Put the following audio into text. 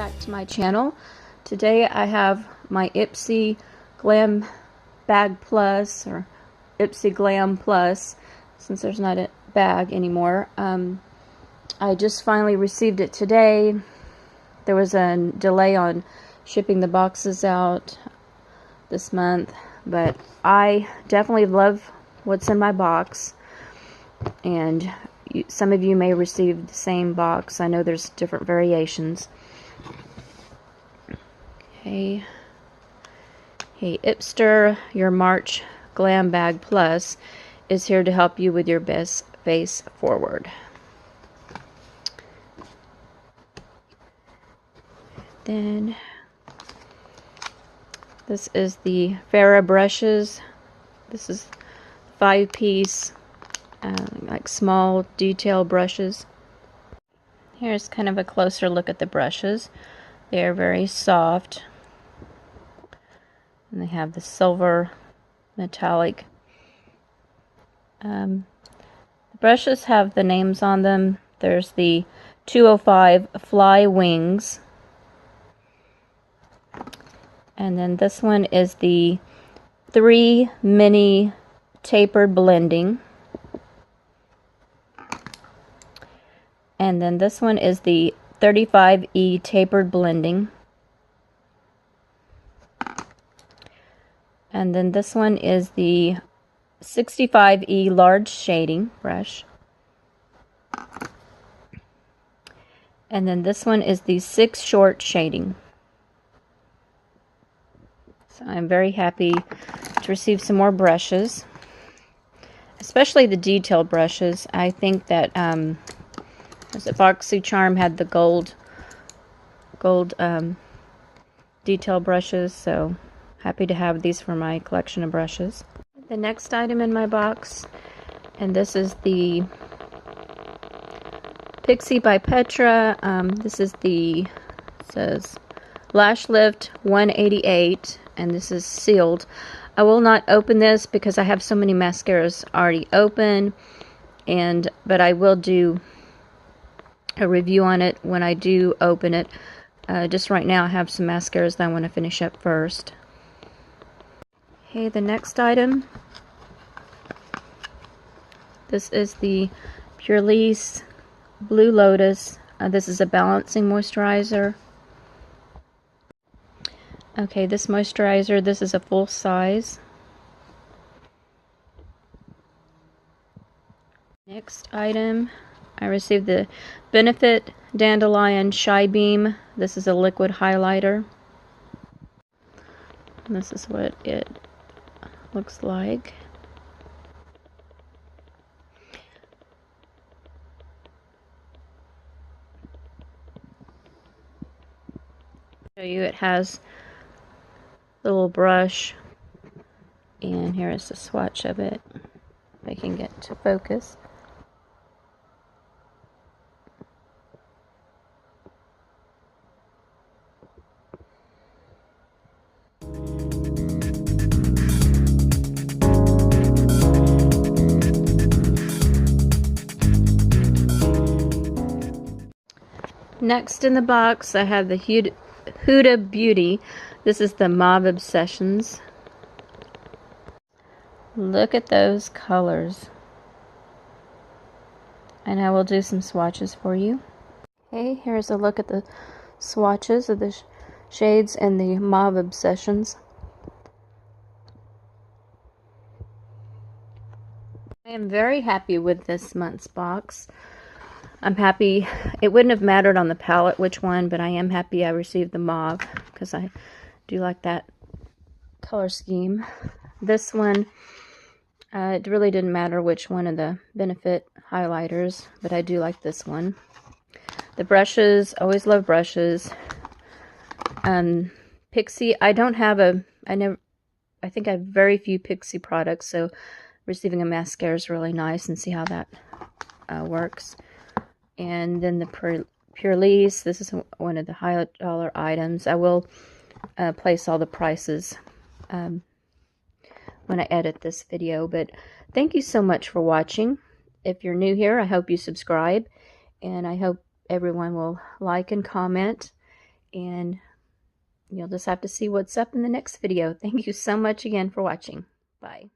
back to my channel. Today I have my Ipsy Glam Bag Plus, or Ipsy Glam Plus, since there's not a bag anymore. I just finally received it today. There was a delay on shipping the boxes out this month, but I definitely love what's in my box, and some of you may receive the same box. I know there's different variations. Hey, Ipster, your March Glam Bag Plus is here to help you with your best face forward. Then this is the Farrah brushes. This is 5-piece, like small detail brushes. Here's kind of a closer look at the brushes. They are very soft, and they have the silver metallic. The brushes have the names on them. There's the 205 Fly Wings, and then this one is the 3 Mini Tapered Blending, and then this one is the 35E Tapered Blending, and then this one is the 65E Large Shading Brush, and then this one is the 6 Short Shading. So I'm very happy to receive some more brushes, especially the detailed brushes. I think that was it BoxyCharm had the gold detail brushes, so happy to have these for my collection of brushes. The next item in my box, and this is the Pixie by Petra. This is the, says Lash Lift 188, and this is sealed. I will not open this because I have so many mascaras already open, but I will do a review on it when I do open it. Just right now I have some mascaras that I want to finish up first. Okay, the next item, this is the Purlisse Blue Lotus. This is a balancing moisturizer. Okay, this moisturizer, this is a full size. Next item, I received the Benefit Dandelion Shy Beam. This is a liquid highlighter. And this is what it looks like. Show you, it has a little brush, and here is the swatch of it, if I can get to focus. Next in the box, I have the Huda Beauty. This is the Mauve Obsessions. Look at those colors. And I will do some swatches for you. Okay, here's a look at the swatches of the shades and the Mauve Obsessions. I am very happy with this month's box. I'm happy. It wouldn't have mattered on the palette which one, but I am happy I received the mauve because I do like that color scheme. This one, it really didn't matter which one of the Benefit highlighters, but I do like this one. The brushes, always love brushes. Pixie, I think I have very few Pixie products, so receiving a mascara is really nice, and see how that works. And then the Purlisse, this is one of the high dollar items. I will place all the prices when I edit this video, but thank you so much for watching. If you're new here, I hope you subscribe, and I hope everyone will like and comment, and you'll just have to see what's up in the next video. Thank you so much again for watching. Bye.